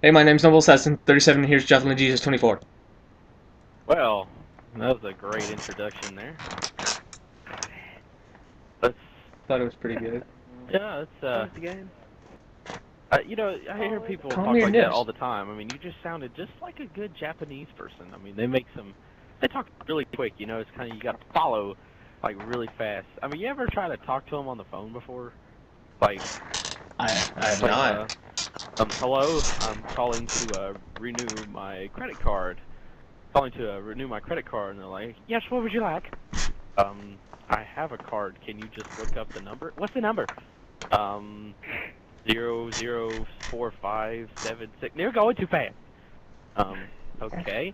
Hey, my name's Noble Assassin, 37, here's Javelin Jesus 24. Well, that was a great introduction there. Let's, Thought it was pretty good. yeah, Where's the game? I hear people Calm talk your like that nips. all the time. I mean, you just sounded just like a good Japanese person. I mean, they talk really quick, it's kind of, you gotta follow, like, really fast. I mean, you ever try to talk to them on the phone before? Like, I have like, not. hello, I'm calling to, renew my credit card. Calling to, renew my credit card, and they're like, yes, what would you like? Um, I have a card. Can you just look up the number? What's the number? Um, 004576. They're going too fast. Okay.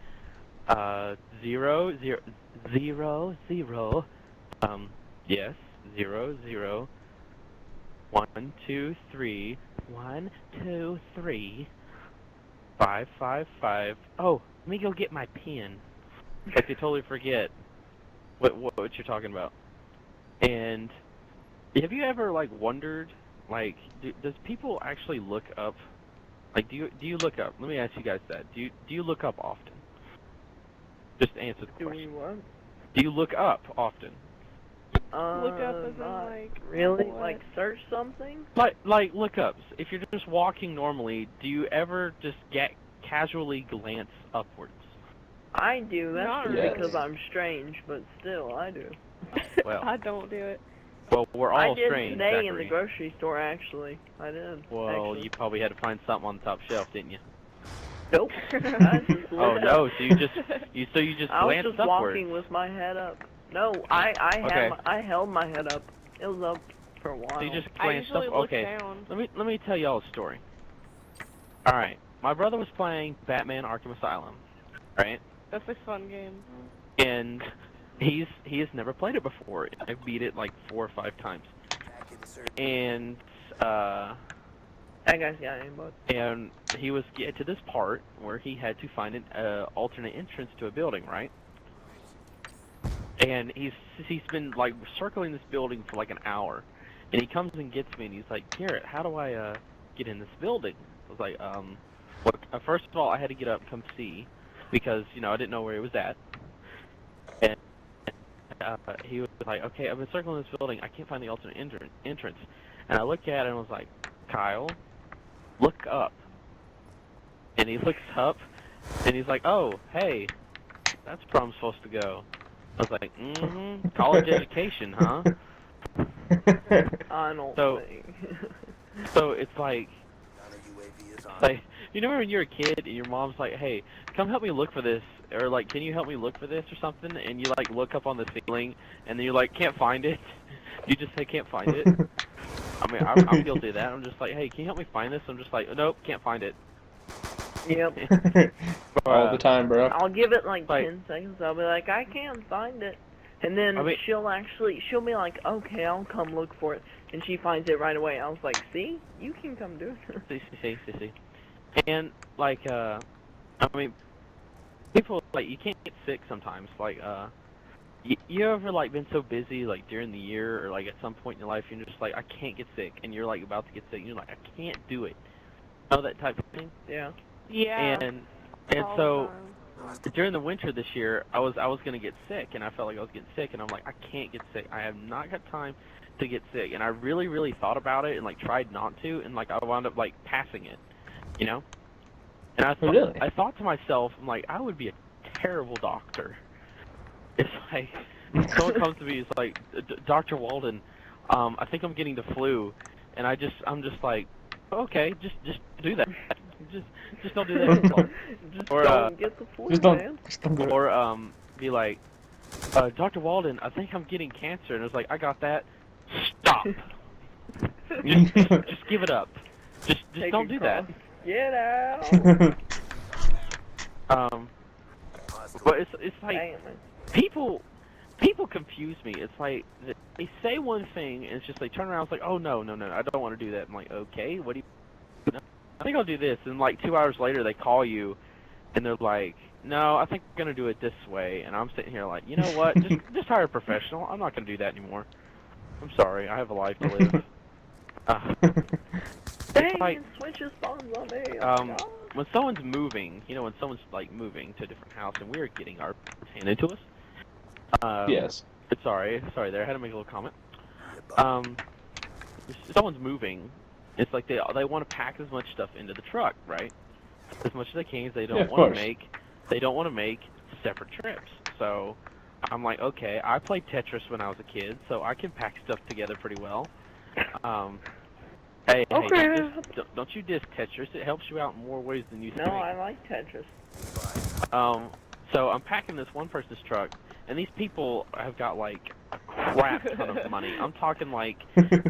Zero, zero, zero, zero. Yes, 00123123 555. Oh, let me go get my pen. Like they totally forget what you're talking about. And have you ever like wondered, like, does people actually look up? Like, do you look up? Let me ask you guys that. Do you look up often? Just answer the Do we question. what? Do you look up often? Look up as in Not like really. what? Like search something? Like look ups. If you're just walking normally, do you ever just casually glance upwards? I do. That's Not just really. because I'm strange, but still, I do. Well, I don't do it. well, we're I all did strange, today in the Zachary. grocery store. Actually, I did. Well, actually. you probably had to find something on the top shelf, didn't you? Nope. I just Oh looked no, up. so you just I was glanced just upwards. walking with my head up. No, I Okay. I held my head up. It was up for a while. So you just I glanced up. usually look Okay. down. Let me tell y'all a story. All right. My brother was playing Batman Arkham Asylum, right? That's a fun game. And he has never played it before. I beat it like 4 or 5 times. And That guy's got aimbot. and he was get to this part where he had to find an alternate entrance to a building, right? And he's been like circling this building for like an hour, and he comes and gets me, and he's like, Garrett, how do I get in this building? I was like, well, first of all, I had to get up and come see, because I didn't know where he was at, and he was like, okay, I've been circling this building, I can't find the alternate entrance, and I looked at it and was like, Kyle, look up, and he looks up, and he's like, oh, hey, that's where I'm supposed to go. I was like, college education, huh? I don't So, think. so it's like, you know when you're a kid and your mom's like, hey, come help me look for this, or like, can you help me look for this or something? And you like look up on the ceiling, and then you're like, can't find it. You just say, can't find it. I mean, I'm guilty of that. I'm just like, hey, can you help me find this? I'm just like, nope, can't find it. Yep. All the time, bro. I'll give it like Like- 10 seconds. I'll be like, I can't find it. And then I mean- she'll be like, okay, I'll come look for it. And she finds it right away. I was like, see? You can come do it. See. And like, I mean, people like you can't get sick sometimes. Like, you ever like been so busy like during the year or like at some point in your life you're just like I can't get sick, and you're like about to get sick and you're like I can't do it. You know that type of thing. Yeah. Yeah. And all so the time. during the winter this year I was gonna get sick, and I felt like I was getting sick, and I'm like I can't get sick. I have not got time to get sick, and I really thought about it and like tried not to, and like I wound up like passing it, you know. And Really? I thought to myself, I'm like, I would be a terrible doctor. It's like, someone comes to me, it's like, Dr. Walden, I think I'm getting the flu, and I'm just like, okay, just do that. Just don't do that. Just Or, don't get the flu, Just man. don't do it. Or, be like, Dr. Walden, I think I'm getting cancer, and it's like, I got that. Stop. Just give it up. Just Take don't a do that. cross. Get out. But it's like, Damn it. people confuse me. It's like they say one thing and it's just like turn around. It's like, oh no, I don't want to do that. I'm like, okay, what do you? No, I think I'll do this. And like 2 hours later, they call you, and they're like, no, I think I'm gonna do it this way. And I'm sitting here like, you know what? Just hire a professional. I'm not gonna do that anymore. I'm sorry. I have a life to live. Dang, like, it switches spawns on me. Oh um, my God. when someone's moving, you know, when someone's like moving to a different house and we're getting our handed to us. Yes. Sorry there. I had to make a little comment. If someone's moving, it's like they want to pack as much stuff into the truck, right? As much as they can. They Yeah, of don't want course. to make separate trips. So I'm like, okay, I played Tetris when I was a kid, so I can pack stuff together pretty well. Hey, Okay. don't you diss Tetris? It helps you out in more ways than you think. No, I like Tetris. So I'm packing this one person's truck, and these people have got like a crap ton of money. I'm talking like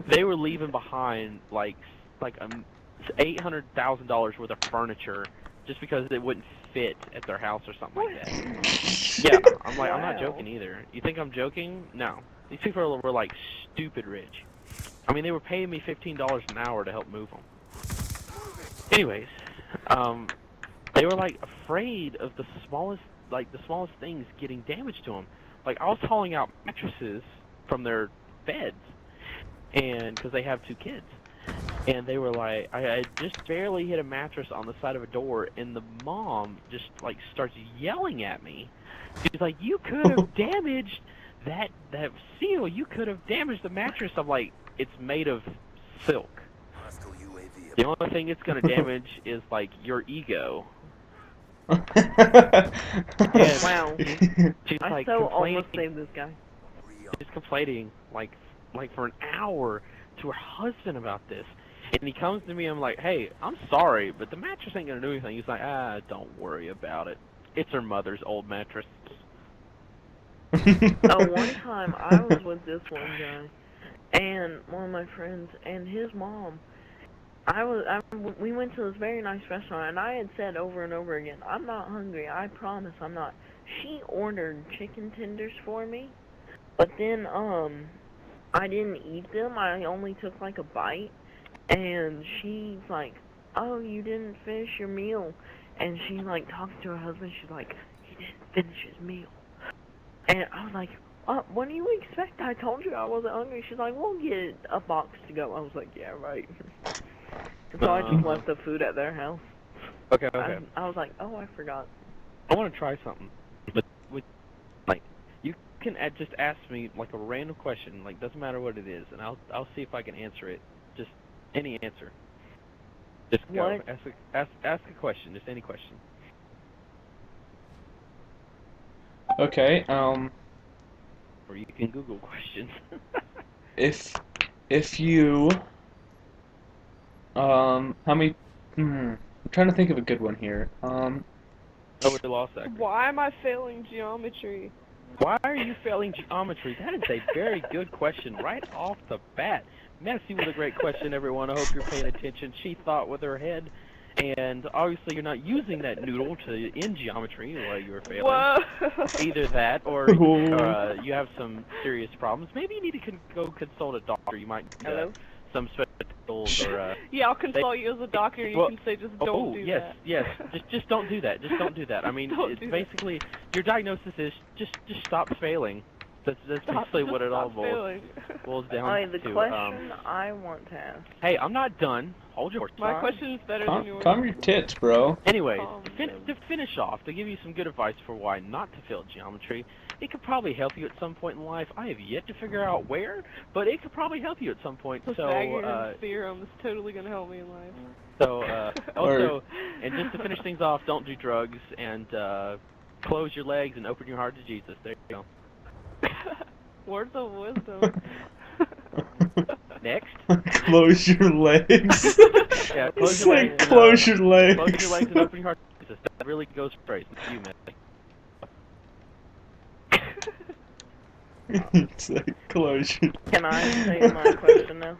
they were leaving behind like $800,000 worth of furniture just because it wouldn't fit at their house or something like that. Yeah, I'm like, I'm not Wow. joking either. You think I'm joking? No. These people were like stupid rich. I mean, they were paying me $15 an hour to help move them. Anyways, they were like afraid of the smallest things getting damaged to them. Like I was hauling out mattresses from their beds, and because they have 2 kids, and they were like, I just barely hit a mattress on the side of a door, and the mom just like starts yelling at me. She's like, "You could have damaged that seal. You could have damaged the mattress." I'm like, "It's made of silk. The only thing it's gonna damage is like your ego." Wow. She's I like so complaining. almost saved this guy. She's complaining like for an hour to her husband about this, and he comes to me. I'm like, "Hey, I'm sorry, but the mattress ain't gonna do anything." He's like, "Don't worry about it. It's her mother's old mattress." One time I was with this one guy, and one of my friends, and his mom. We went to this very nice restaurant, and I had said over and over again, "I'm not hungry. I promise I'm not." She ordered chicken tenders for me, but then I didn't eat them. I only took like a bite, and she's like, "Oh, you didn't finish your meal," and she like talks to her husband. She's like, "He didn't finish his meal," and I was like, "What do you expect? I told you I wasn't hungry." She's like, "We'll get a box to go." I was like, "Yeah, right." So I just left the food at their house. Okay. I was like, "Oh, I forgot." I want to try something, but like you can just ask me like a random question, like doesn't matter what it is, and I'll see if I can answer it. Just any answer. Just go. What? Ask a question. Just any question. Okay. Or you can Google questions. If you how many? I'm trying to think of a good one here. Oh, we lost that. Why am I failing geometry? Why are you failing geometry? That is a very good question right off the bat. Messy with a great question, everyone. I hope you're paying attention. She thought with her head, and obviously you're not using that noodle in geometry while you're failing. Whoa. Either that, or you have some serious problems. Maybe you need to go consult a doctor. You might need some spectacles or. Yeah, I'll consult you as a doctor, and you can say just don't do that. Yes. Just don't do that. Just don't do that. I mean, it's basically your diagnosis is just stop failing. That's basically what it all boils down Alright, the to. question I want to ask. Hey, I'm not done. Hold your horses. My question is better than yours. Calm your tits, bro. Anyways, to finish off, to give you some good advice for why not to fail geometry, it could probably help you at some point in life. I have yet to figure out where, but it could probably help you at some point. Pythagorean theorem is totally going to help me in life. So, also, and just to finish things off, don't do drugs, and close your legs and open your heart to Jesus. There you go. Words of wisdom. Next. Close your legs. Yeah, It's your like legs. close your legs. Close your legs and open your heart to Jesus. That really goes for praise. You, man. It's like close your. Can I say my question now?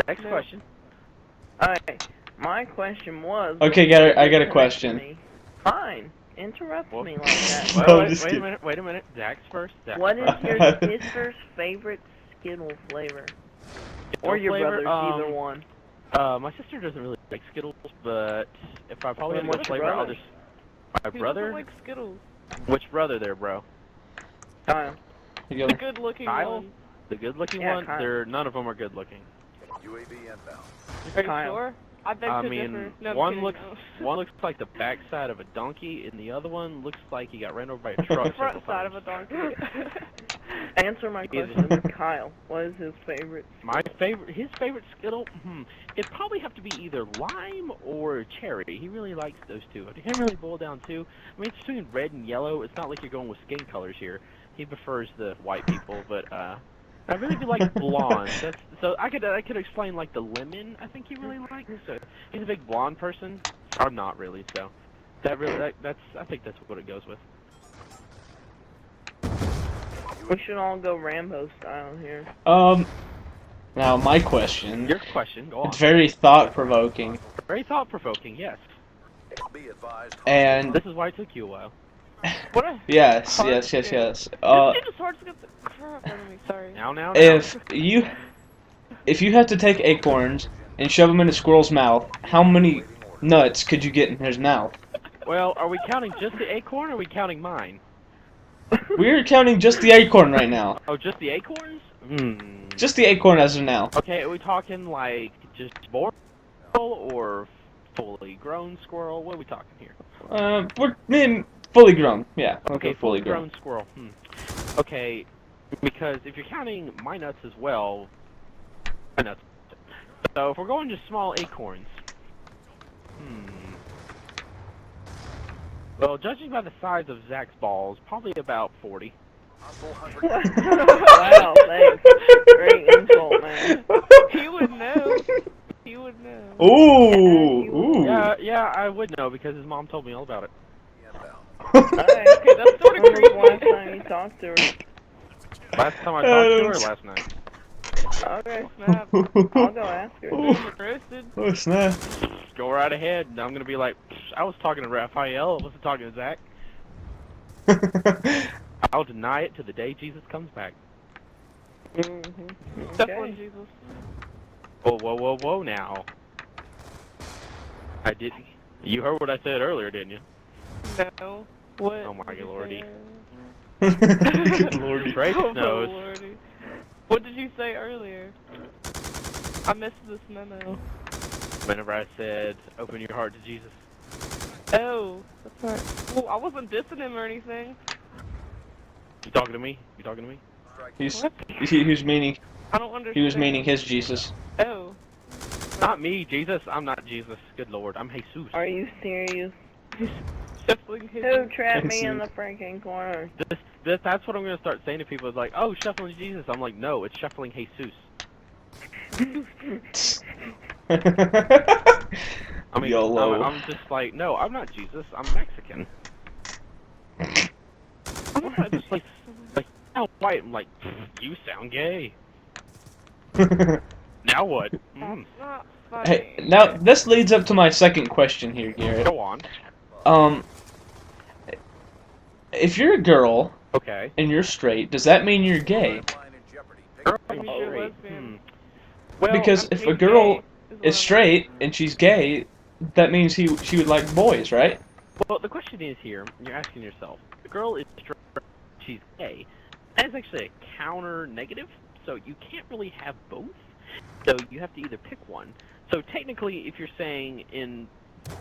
Next question. Alright, my question was... Okay, Garrett, I got a disconnect question. me. Fine. Interrupt me like that. No, I'm just Wait a kidding. minute. Wait a minute. Zach's first. What is your sister's favorite Skittle flavor? Or your flavor, brother's, either one. My sister doesn't really like Skittles, but if I probably had to go What's flavor, your I'll brother? just... My Who brother? doesn't like Skittles? Which brother there, bro? Kyle. The good-looking Kyle? one. The good-looking Yeah, one? Kyle. None of them are good-looking. Are you Kyle. sure? I beg I to mean, differ. No, I'm one kidding, looks no. one looks like the backside of a donkey, and the other one looks like he got ran over by a truck several Front side times. of a donkey. Answer my question. Kyle, what is his favorite? His favorite Skittle, it'd probably have to be either lime or cherry. He really likes those two. He can't really boil down two. I mean, it's between red and yellow. It's not like you're going with skin colors here. He prefers the white people, but I really do like blonde. So I could explain like the lemon. I think he really likes. So he's a big blonde person. I'm not really. So that's I think that's what it goes with. We should all go Rambo style here. Now my question. Your question, go on. It's very thought-provoking. Very thought-provoking, yes. And this is why it took you a while. What a yes. hard Yes. skip. Yes. It just hard to get the crap out of me. Sorry. Now. If you had to take acorns and shove them in a squirrel's mouth, how many nuts could you get in his mouth? Well, are we counting just the acorn, or are we counting mine? We're counting just the acorn right now. Oh, just the acorns? Just the acorn as of now. Okay, are we talking like just born squirrel or fully grown squirrel? What are we talking here? We're fully grown. Yeah. Okay, fully grown squirrel. Okay, because if you're counting my nuts as well, my nuts. So if we're going just small acorns, well, judging by the size of Zach's balls, probably about 40. Wow, thanks. Great insult, man. He would know. He would know. Ooh. Yeah, I would know because his mom told me all about it. Alright, Okay, that's sort of when was the last creepy. time you talked to her? Last time I talked to her, or last night? Okay, Snap. I'll go ask her. Roasted. Oh snap. Go right ahead. I'm gonna be like, I was talking to Raphael. I wasn't talking to Zach. I'll deny it to the day Jesus comes back. Definitely Okay. Jesus. Whoa now. I did. You heard what I said earlier, didn't you? No. What? Oh my did you lordy. say? Good lordy. Trace Oh, knows. lordy. What did you say earlier? I missed this memo. Whenever I said, open your heart to Jesus. Oh, that's right. Well, I wasn't dissing him or anything. You talking to me? You talking to me? He was meaning I don't understand. he was meaning his Jesus. Oh. Not me, Jesus. I'm not Jesus. Good Lord. I'm Jesus. Are you serious? Shuffling his... Who trapped me in the freaking corner? That's what I'm going to start saying to people. It's like, oh, shuffling Jesus. I'm like, no, it's shuffling Jesus. I mean, YOLO. I'm just like, no, I'm not Jesus. I'm Mexican. I'm not just like now white. I'm like, you sound gay. Now what? That's not funny. Hey, now this leads up to my second question here, Garrett. Go on. If you're a girl Okay. and you're straight, does that mean you're gay? Girl, Maybe straight. you're lesbian. Well, Because I if mean, a girl gay what is I'm straight and she's gay, that means she would like boys, right? well, the question is here. You're asking yourself. The girl is straight. She's gay. That is actually a counter negative. So you can't really have both. So you have to either pick one. So technically, if you're saying in,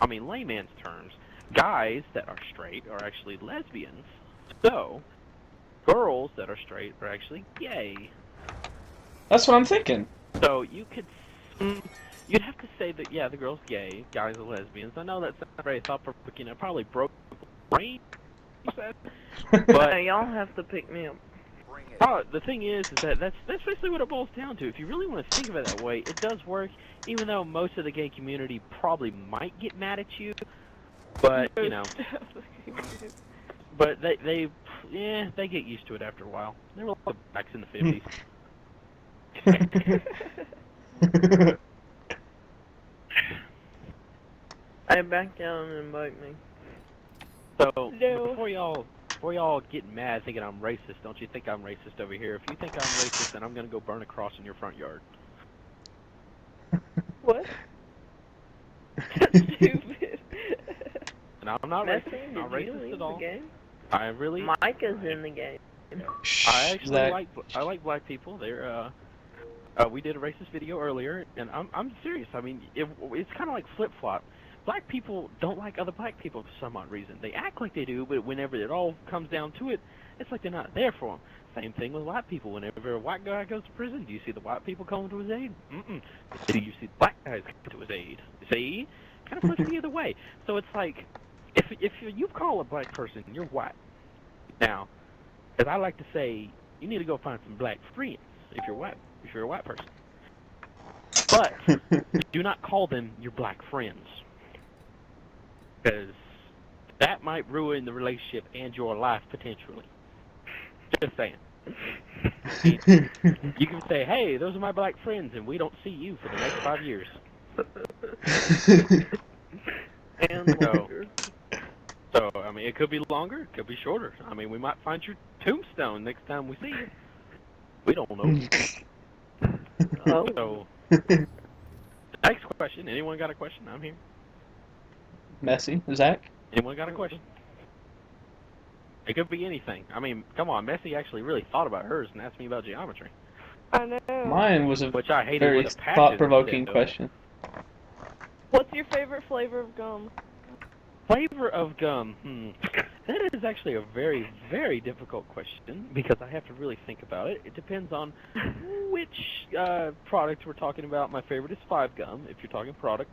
layman's terms, guys that are straight are actually lesbians. So girls that are straight are actually gay. That's what I'm thinking. So you could, you'd have to say that yeah, the girl's gay, guys are lesbians. I know that's not very thought-provoking. It probably broke the brain. But Y'all have to pick me up. the thing is that that's basically what it boils down to. If you really want to think of it that way, it does work. Even though most of the gay community probably might get mad at you, but you know, but they get used to it after a while. They were like backs in the 50s. I back down and invite me. So No. before y'all get mad thinking I'm racist, don't you think I'm racist over here? If you think I'm racist, then I'm gonna go burn a cross in your front yard. What? That's stupid. And I'm not Messi, racist. Not did you racist leave at the all. game? I really. Micah's in the game. I actually Zach. like black people. They're We did a racist video earlier, and I'm serious. I mean, it's kind of like flip-flop. Black people don't like other black people for some odd reason. They act like they do, but whenever it all comes down to it, it's like they're not there for them. Same thing with white people. Whenever a white guy goes to prison, do you see the white people coming to his aid? Mm-mm. Do you see the black guys coming to his aid? See? Kind of flips the other way. So it's like, if you call a black person, you're white. Now, as I like to say, you need to go find some black friends if you're white. If you're a white person. But do not call them your black friends. Because that might ruin the relationship and your life potentially. Just saying. You can say, hey, those are my black friends, and we don't see you for the next 5 years. And longer. So, I mean, it could be longer, it could be shorter. I mean, we might find your tombstone next time we see you. We don't know. Oh. So, next question. Anyone got a question? I'm here. Messi, Zach? Anyone got a question? It could be anything. I mean, come on, Messi actually really thought about hers and asked me about geometry. I know. Mine was a Which I hated very with a passion. thought-provoking though. question. What's your favorite flavor of gum? Flavor of gum. That is actually a very, very difficult question because I have to really think about it. It depends on which product we're talking about. My favorite is 5 gum, if you're talking product.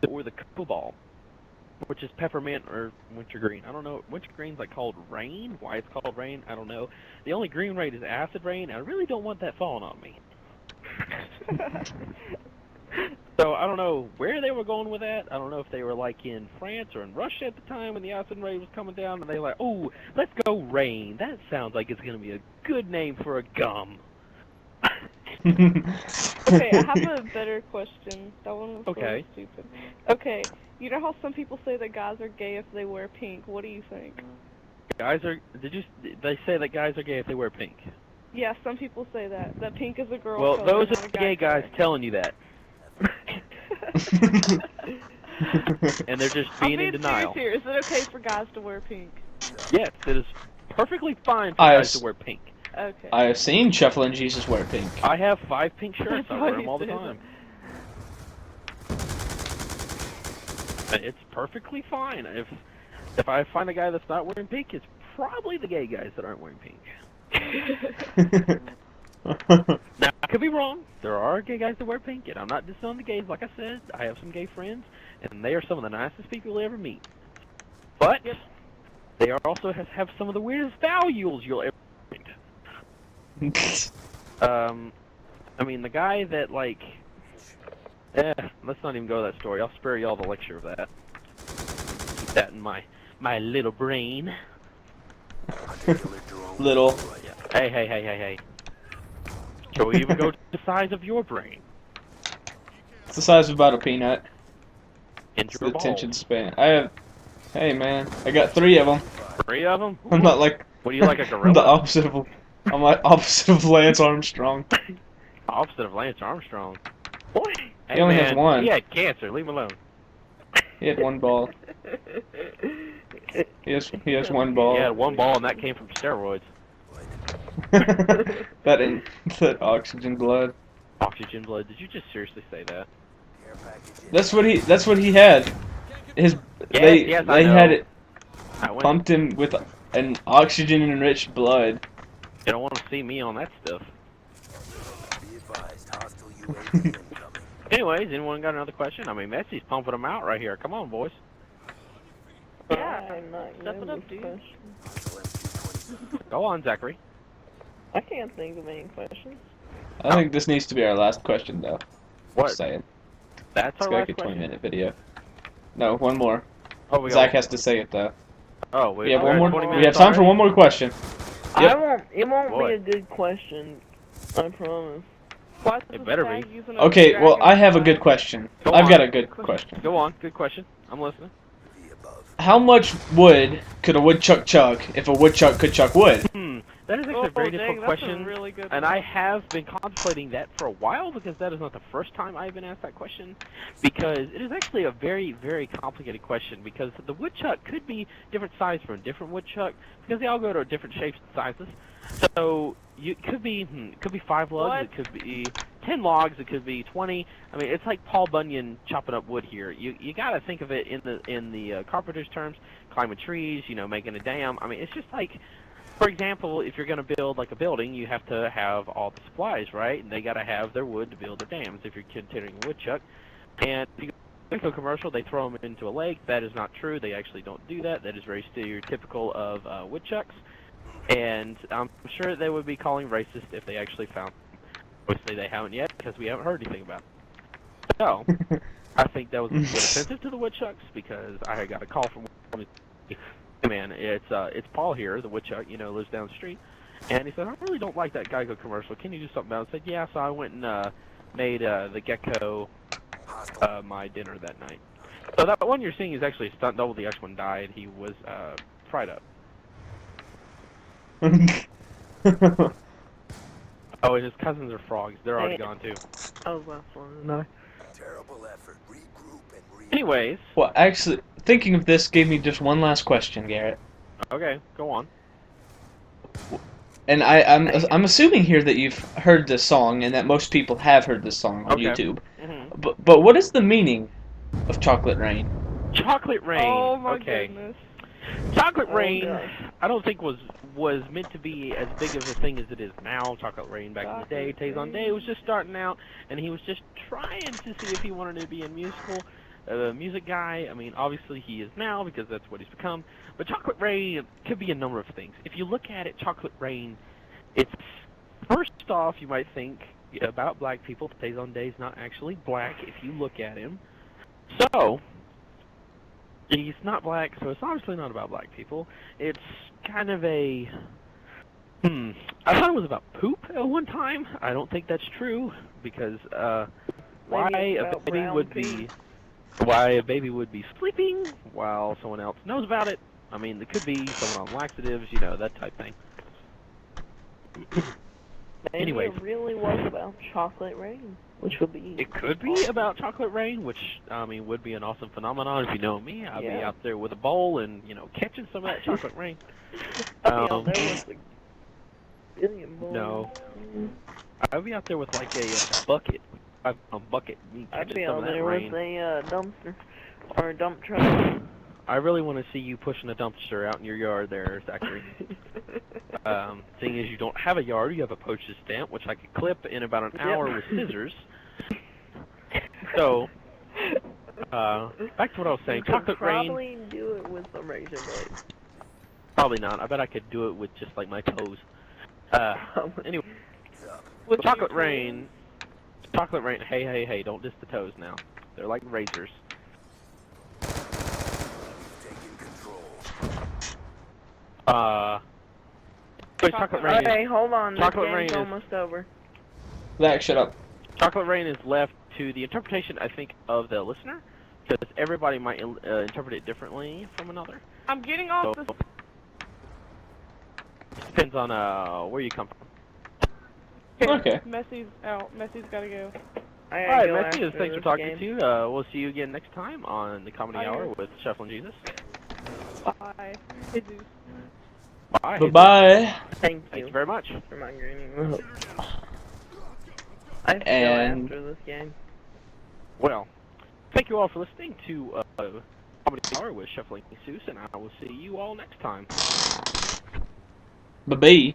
Or the Cocoa Ball, which is peppermint or wintergreen. I don't know. Wintergreen's like called rain. Why it's called rain, I don't know. The only green rain is acid rain. I really don't want that falling on me. So I don't know where they were going with that. I don't know if they were like in France or in Russia at the time when the acid rain was coming down, and they were like, oh, let's go rain. That sounds like it's going to be a good name for a gum. Okay, I have a better question. That one was Okay. really stupid. Okay, you know how some people say that guys are gay if they wear pink? What do you think? Guys are, they say that guys are gay if they wear pink. Yeah, some people say that. That pink is a girl Well, color, those not are a gay guys color. telling you that. And they're just being in denial. Serious here. Is it okay for guys to wear pink? Yes, it is perfectly fine for I guys have to wear pink. Okay. I have seen Shuffle and Jesus wear pink. I have 5 pink shirts. I That's wear what them all the he said. time. And it's perfectly fine. If I find a guy that's not wearing pink, it's probably the gay guys that aren't wearing pink. Now, I could be wrong. There are gay guys that wear pink, and I'm not dissing on the gays. Like I said, I have some gay friends, and they are some of the nicest people you'll ever meet. But they are also have some of the weirdest values you'll ever meet. I mean, the guy that, like... let's not even go to that story. I'll spare y'all the lecture of that. Keep that in my little brain. Little. Hey. Shall we even go to the size of your brain? It's the size of about a peanut. Into It's the your balls. attention span. I have... Hey, man. I got 3 of them. 3 of them? I'm not like... What are you, like a I'm gorilla? the opposite of... I'm like opposite of Lance Armstrong. Opposite of Lance Armstrong. Boy, hey, He only has man, one. He had cancer. Leave him alone. He had 1 ball. He has 1 ball. He had 1 ball, and that came from steroids. that oxygen blood. Oxygen blood. Did you just seriously say that? That's what he had. His Yes, I they know. had it I went, pumped him with an oxygen enriched blood. You don't want to see me on that stuff. Anyways, anyone got another question? I mean, Messi's pumping them out right here. Come on, boys. Yeah, I'm not step it getting up, this dude. question. Go on, Zachary. I can't think of any questions. I think this needs to be our last question, though. What? Just saying. That's It's our like last a question. 20-minute video. No, 1 more. Oh, we Zach got. has to say it though. Oh, We have we're one at more. 20 We have minutes time for already? 1 more question. Yep. It won't Boy. be a good question. I promise. Why's It the better stag be. using a Okay, well, dragon I have a flag? good question. Go I've on. got a good question. Go on. Good question. I'm listening. How much wood could a woodchuck chuck if a woodchuck could chuck wood? That is actually a very difficult dang, question, that's a really good and one. I have been contemplating that for a while because that is not the first time I've been asked that question. Because it is actually a very, very complicated question. Because the woodchuck could be different size from a different woodchuck because they all go to different shapes and sizes. So it could be 5 logs, What? it could be 10 logs, it could be 20. I mean, it's like Paul Bunyan chopping up wood here. You got to think of it in the carpenter's terms, climbing trees, you know, making a dam. I mean, it's just like, for example, if you're going to build like a building, you have to have all the supplies, right? And they got to have their wood to build their dams if you're considering a woodchuck. And if you go commercial, they throw them into a lake. That is not true. They actually don't do that. That is very stereotypical of woodchucks. And I'm sure they would be calling racist if they actually found them. Obviously, they haven't yet because we haven't heard anything about it. So, I think that was a bit offensive to the woodchucks because I got a call from one. Hey man, it's Paul here, the woodchuck, you know, lives down the street, and he said, I really don't like that Geico commercial. Can you do something about it? I said, yeah. So I went and made the gecko my dinner that night. So that one you're seeing is actually a stunt double. The actual one died. He was fried up. Oh, and his cousins are frogs. They're already gone too. I was last one to know. Terrible effort. Regroup and Anyways, Well, actually, thinking of this gave me just one last question, Garrett. okay, go on. And I'm assuming here that you've heard this song and that most people have heard this song on Okay. YouTube. Mm-hmm. But what is the meaning of Chocolate Rain? Chocolate Rain. Oh my okay. goodness. Chocolate Oh, Rain, gosh. I don't think was meant to be as big of a thing as it is now. Chocolate Rain back in the day, Chocolate Tay on Day was just starting out, and he was just trying to see if he wanted to be a music guy. I mean, obviously he is now because that's what he's become. But Chocolate Rain could be a number of things. If you look at it, Chocolate Rain, it's first off you might think about black people. Tay on Day is not actually black if you look at him. So. He's not black, so it's obviously not about black people. It's kind of a... I thought it was about poop at one time. I don't think that's true, because why a baby would be sleeping while someone else knows about it. I mean, it could be someone on laxatives, you know, that type thing. Maybe Anyways. it really was about Chocolate Rain, which would be... It could be about Chocolate Rain, which, I mean, would be an awesome phenomenon. If you know me, I'd be out there with a bowl and, you know, catching some of that Chocolate Rain. I'd be out there with a billion bowls. No. I'd be out there with, like, a bucket. A bucket. Me I'd catching be some out of that there rain. with a dumpster, or a dump truck. I really want to see you pushing a dumpster out in your yard there, Zachary. Seeing as you don't have a yard, you have a postage stamp, which I could clip in about an hour with scissors. So, back to what I was saying. You could Chocolate Rain. probably do it with a razor blade. Probably not. I bet I could do it with just like my toes. Anyway, with Chocolate Rain, hey, don't diss the toes now. They're like razors. Chocolate Rain. Hey, hold on. This Chocolate game's Rain is- almost over. Zach, shut up. Chocolate Rain is left to the interpretation, I think, of the listener, because everybody might interpret it differently from another. I'm getting off So, the... depends on where you come from. Okay. Messy's out. Messy's gotta go. I All gotta right, go Messi, after thanks for this talking game. to you. We'll see you again next time on the Comedy Bye. Hour with Shuffling Jesus. Bye. Jesus. Bye. Bye-bye. Thank Thank you you very much. for my green remote. I have to go And- after this game. Well, thank you all for listening to Comedy Hour with Shuffling Jesus, and I will see you all next time. Bye-bye.